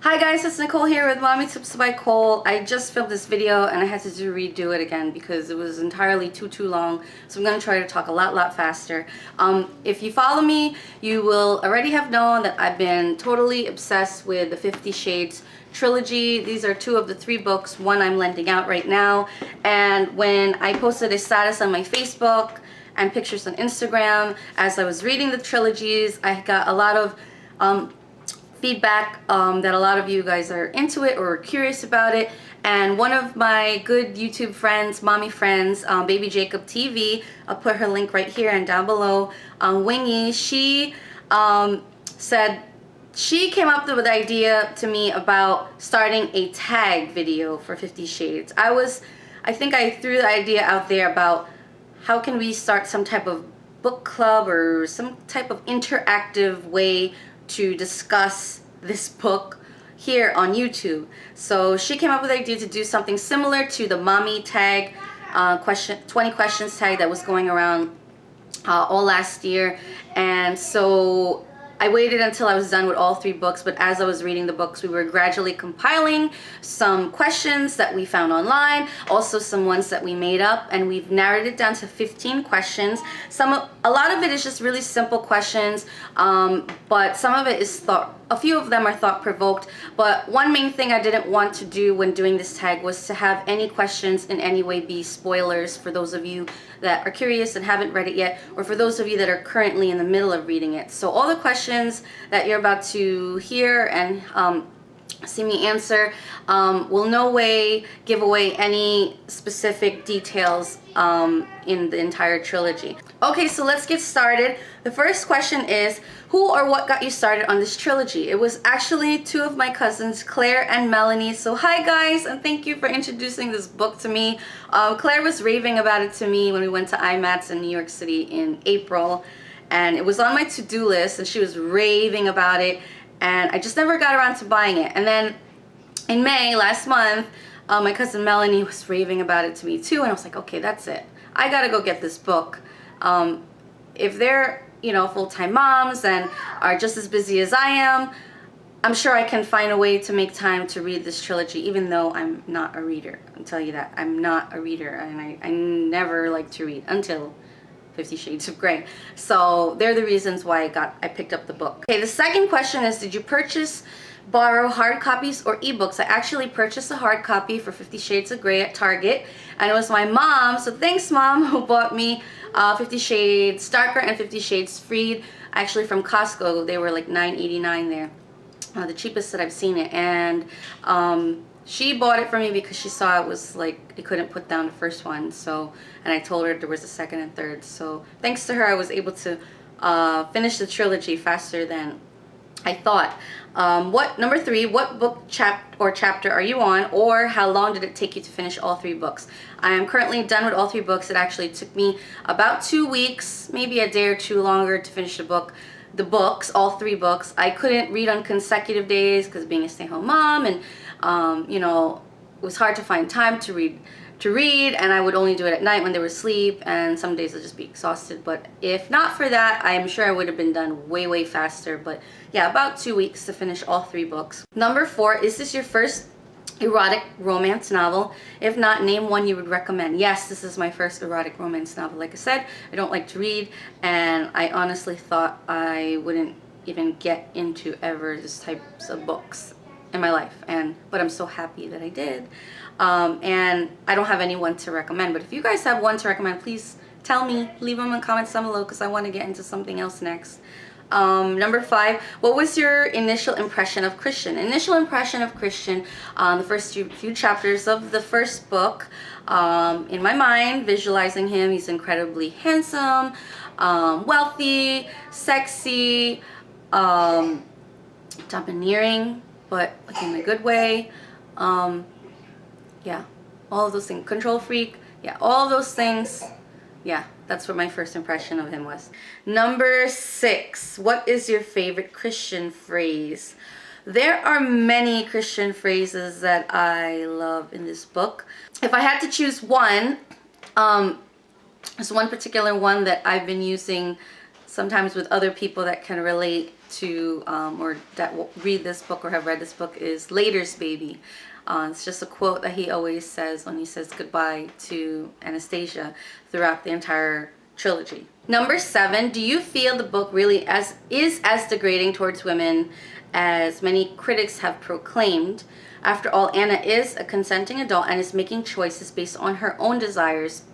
Hi guys, it's Nicole here with Mommy Tips by Cole. I just filmed this video and I had to redo it again because it was entirely too long. So I'm going to try to talk a lot faster. If you follow me, you will already have known that I've been totally obsessed with the 50 Shades Trilogy. These are two of the 3 books. One I'm lending out right now. And when I posted a status on my Facebook and pictures on Instagram as I was reading the trilogies, I got a lot of feedback that a lot of you guys are into it or curious about it. And one of my good YouTube friends, mommy friends, Baby Jacob TV, I'll put her link right here and down below, Wingy, she said she came up with the idea to me about starting a tag video for 50 Shades. I think I threw the idea out there about how can we start some type of book club or some type of interactive way to discuss this book here on YouTube. So she came up with the idea to do something similar to the mommy tag 20 questions tag that was going around all last year. And so I waited until I was done with all 3 books, but as I was reading the books, we were gradually compiling some questions that we found online, also some ones that we made up, and we've narrowed it down to 15 questions. A lot of it is just really simple questions, but some of it is a few of them are thought-provoked. But one main thing I didn't want to do when doing this tag was to have any questions in any way be spoilers for those of you that are curious and haven't read it yet, or for those of you that are currently in the middle of reading it. So all the questions that you're about to hear and see me answer will no way give away any specific details in the entire trilogy. Okay, so let's get started. The first question is, who or what got you started on this trilogy? It was actually 2 of my cousins, Claire and Melanie. So hi guys, and thank you for introducing this book to me. Claire was raving about it to me when we went to IMATS in New York City in April, and it was on my to-do list and she was raving about it, and I just never got around to buying it. And then in May last month, my cousin Melanie was raving about it to me too, and I was like, okay, that's it. I gotta go get this book. If they're, you know, full-time moms and are just as busy as I am, I'm sure I can find a way to make time to read this trilogy, even though I'm not a reader. I'll tell you that. I'm not a reader, and I never like to read until 50 Shades of Grey. So they're the reasons why I picked up the book. Okay, the second question is, did you borrow hard copies or ebooks? I actually purchased a hard copy for 50 Shades of Grey at Target, and it was my mom, so thanks mom, who bought me 50 Shades Darker and 50 Shades Freed, actually from Costco. They were like $9.89 there, the cheapest that I've seen it. And she bought it for me because she saw it was like, it couldn't put down the first one. So, and I told her there was a second and third. So thanks to her, I was able to finish the trilogy faster than I thought. Number 3, what book chapter are you on, or how long did it take you to finish all 3 books? I am currently done with all 3 books. It actually took me about 2 weeks, maybe a day or 2 longer to finish all 3 books. I couldn't read on consecutive days because being a stay-at-home mom, and you know, it was hard to find time to read, and I would only do it at night when they were asleep, and some days I'd just be exhausted. But if not for that, I'm sure I would have been done way faster. But yeah, about 2 weeks to finish all 3 books. Number 4, is this your first erotic romance novel? If not, name one you would recommend. Yes, this is my first erotic romance novel. Like I said, I don't like to read, and I honestly thought I wouldn't even get into ever this types of books in my life, but I'm so happy that I did. And I don't have anyone to recommend, but if you guys have one to recommend, please tell me, leave them in comments down below, because I want to get into something else next. Number 5, what was your initial impression of Christian? Initial impression of Christian, the first few chapters of the first book, in my mind, visualizing him, he's incredibly handsome, wealthy, sexy, domineering, but like in a good way. Yeah, all of those things. Control freak, yeah, all those things. Yeah, that's what my first impression of him was. Number 6, what is your favorite Christian phrase? There are many Christian phrases that I love in this book. If I had to choose one, there's one particular one that I've been using sometimes with other people that can relate to or that will read this book or have read this book is Later's Baby. It's just a quote that he always says when he says goodbye to Anastasia throughout the entire trilogy. Number 7, do you feel the book really is as degrading towards women as many critics have proclaimed? After all, Anna is a consenting adult and is making choices based on her own desires.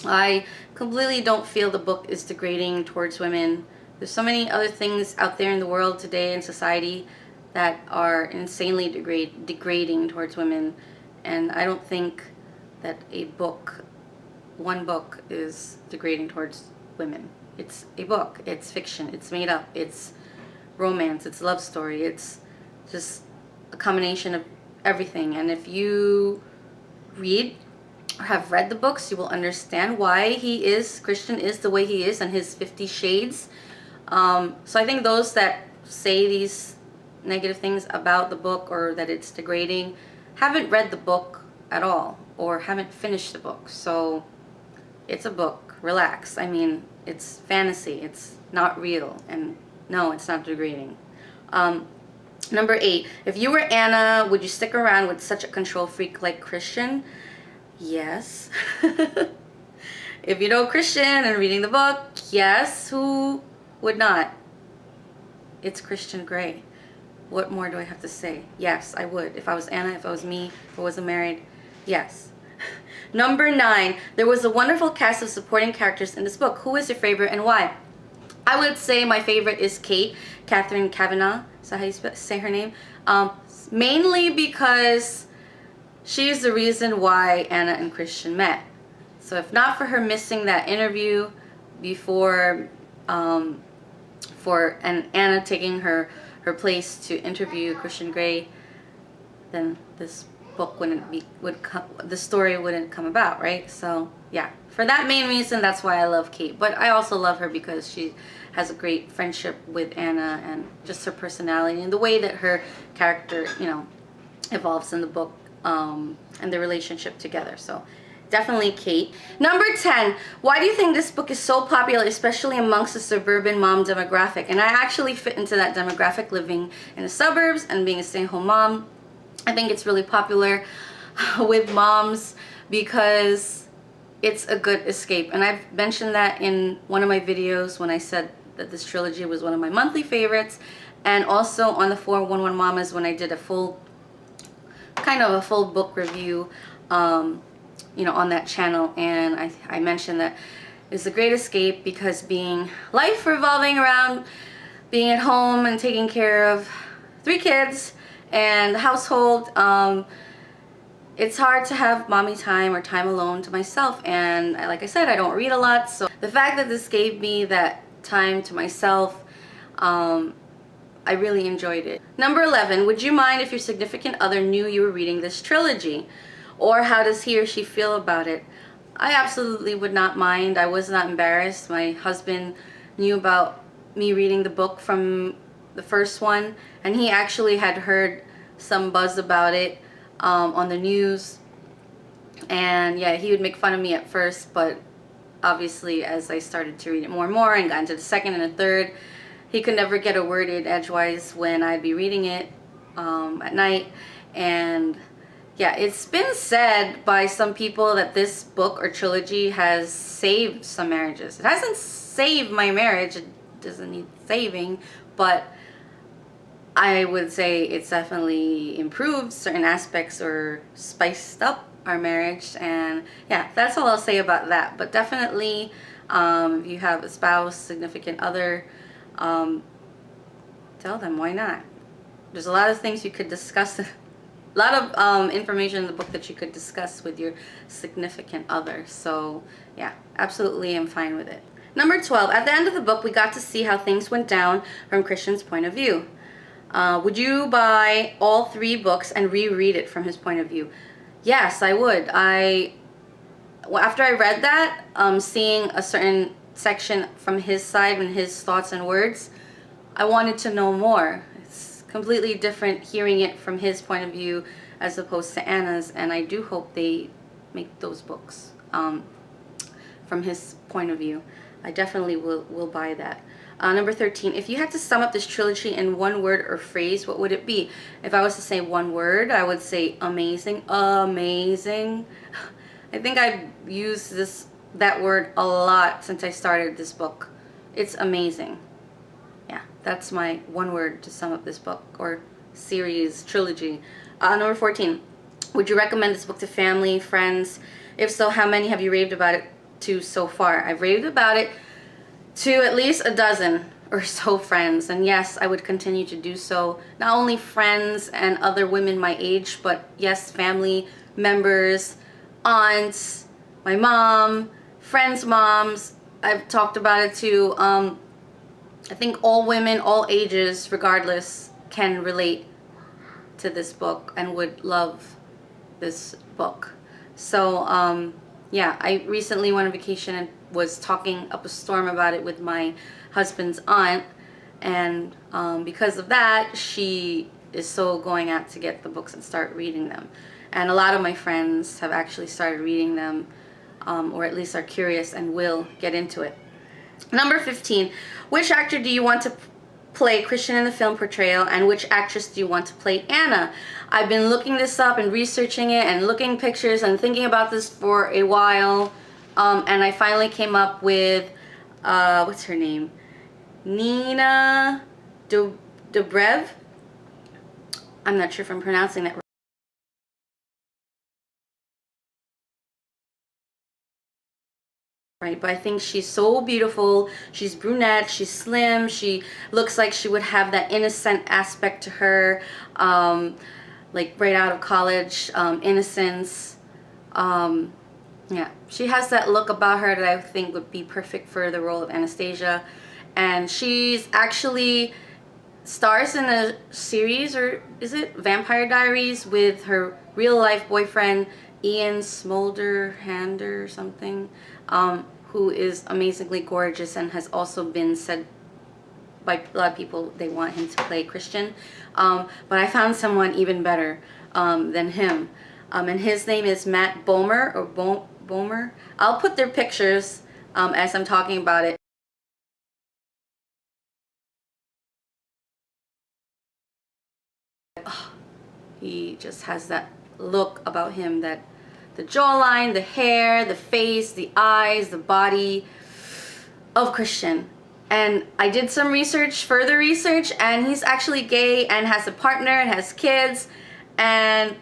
I completely don't feel the book is degrading towards women. There's so many other things out there in the world today in society that are insanely degrading towards women, and I don't think that one book is degrading towards women. It's a book, it's fiction, it's made up, it's romance, it's love story, it's just a combination of everything. And if you read or have read the books, you will understand why Christian is the way he is and his 50 shades. So I think those that say these negative things about the book or that it's degrading haven't read the book at all or haven't finished the book. So it's a book, relax. I mean, it's fantasy, it's not real, and no, it's not degrading. Number 8, if you were Anna, would you stick around with such a control freak like Christian? Yes. If you know Christian and reading the book, yes, who would not? It's Christian Grey. What more do I have to say? Yes, I would. If I was Anna, if I was me, if I wasn't married, yes. Number 9, there was a wonderful cast of supporting characters in this book. Who is your favorite and why? I would say my favorite is Kate, Catherine Kavanagh. Is that how you say her name? Mainly because she's the reason why Anna and Christian met. So if not for her missing that interview before, and Anna taking her place to interview Christian Grey, then this book the story wouldn't come about, right? So yeah, for that main reason, that's why I love Kate. But I also love her because she has a great friendship with Anna, and just her personality and the way that her character, evolves in the book, and the relationship together. So definitely Kate. Number 10, why do you think this book is so popular, especially amongst the suburban mom demographic? And I actually fit into that demographic, living in the suburbs and being a stay-at-home mom. I think it's really popular with moms because it's a good escape. And I've mentioned that in one of my videos when I said that this trilogy was one of my monthly favorites, and also on the 411 Mommas when I did a full book review on that channel. And I mentioned that it's a great escape because life revolving around being at home and taking care of 3 kids and the household, it's hard to have mommy time or time alone to myself. And like I said, I don't read a lot, so the fact that this gave me that time to myself, I really enjoyed it. Number 11, would you mind if your significant other knew you were reading this trilogy? Or how does he or she feel about it? I absolutely would not mind. I was not embarrassed. My husband knew about me reading the book from the first one, and he actually had heard some buzz about it on the news. And yeah, he would make fun of me at first, but obviously as I started to read it more and more and got into the second and the third, he could never get a word in edgewise when I'd be reading it at night. And yeah, it's been said by some people that this book or trilogy has saved some marriages. It hasn't saved my marriage, it doesn't need saving, but I would say it's definitely improved certain aspects or spiced up our marriage. And yeah, that's all I'll say about that. But definitely, if you have a spouse, significant other, tell them, why not? There's a lot of things you could discuss, a lot of information in the book that you could discuss with your significant other. So yeah, absolutely, I'm fine with it. Number 12, at the end of the book, we got to see how things went down from Christian's point of view. Would you buy all 3 books and reread it from his point of view? Yes, I would. After I read that, seeing a certain section from his side and his thoughts and words, I wanted to know more. It's completely different hearing it from his point of view as opposed to Anna's, and I do hope they make those books from his point of view. I definitely will buy that. Number 13, if you had to sum up this trilogy in one word or phrase, what would it be? If I was to say one word, I would say amazing. Amazing. I think I've used that word a lot since I started this book. It's amazing. Yeah, that's my one word to sum up this book or series, trilogy. Number 14, would you recommend this book to family, friends? If so, how many have you raved about it to so far? I've raved about it to at least a dozen or so friends, and yes, I would continue to do so. Not only friends and other women my age, but yes, family members, aunts, my mom, friends' moms. I've talked about it to I think all women, all ages, regardless, can relate to this book and would love this book. So yeah, I recently went on vacation and was talking up a storm about it with my husband's aunt, and because of that, she is so going out to get the books and start reading them. And a lot of my friends have actually started reading them, or at least are curious and will get into it. Number 15, which actor do you want to play Christian in the film portrayal, and which actress do you want to play Anna? I've been looking this up and researching it and looking pictures and thinking about this for a while, and I finally came up with what's her name? Nina Dobrev. I'm not sure if I'm pronouncing that right, but I think she's so beautiful. She's brunette, she's slim, she looks like she would have that innocent aspect to her, like right out of college, innocence. Yeah, she has that look about her that I think would be perfect for the role of Anastasia. And she's actually stars in a series, or is it Vampire Diaries, with her real life boyfriend Ian Smolderhander or something, who is amazingly gorgeous and has also been said by a lot of people they want him to play Christian, but I found someone even better than him, and his name is Matt Bomer, or Bomer. I'll put their pictures as I'm talking about it. Oh, he just has that look about him, that the jawline, the hair, the face, the eyes, the body of Christian. And I did some research, further research, and he's actually gay and has a partner and has kids, and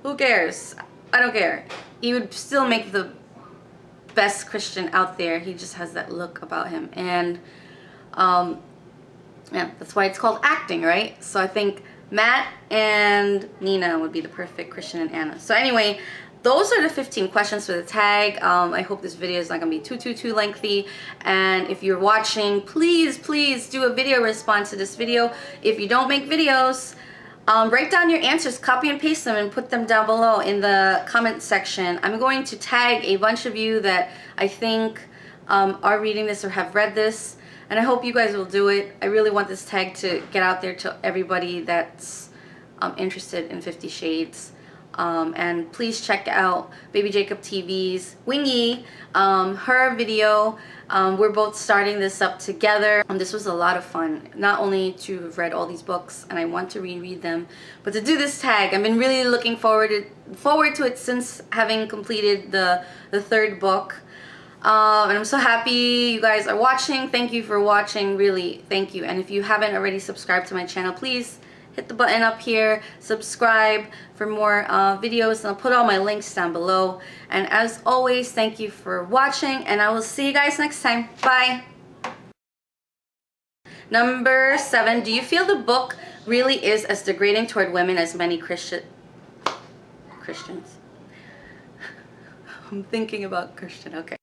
who cares? I don't care. He would still make the best Christian out there. He just has that look about him, and yeah, that's why it's called acting, right? So I think Matt and Nina would be the perfect Christian and Anna. So anyway, those are the 15 questions for the tag. I hope this video is not going to be too lengthy. And if you're watching, please do a video response to this video. If you don't make videos, write down your answers, copy and paste them, and put them down below in the comment section. I'm going to tag a bunch of you that I think are reading this or have read this, and I hope you guys will do it. I really want this tag to get out there to everybody that's interested in 50 Shades. And please check out Baby Jacob TV's Wingy, her video. We're both starting this up together. This was a lot of fun, not only to have read all these books, and I want to reread them, but to do this tag. I've been really looking forward to it since having completed the third book. And I'm so happy you guys are watching. Thank you for watching, really, thank you. And if you haven't already subscribed to my channel, please hit the button up here, subscribe for more videos, and I'll put all my links down below. And as always, thank you for watching, and I will see you guys next time. Bye! Number 7, do you feel the book really is as degrading toward women as many Christians? I'm thinking about Christian, okay.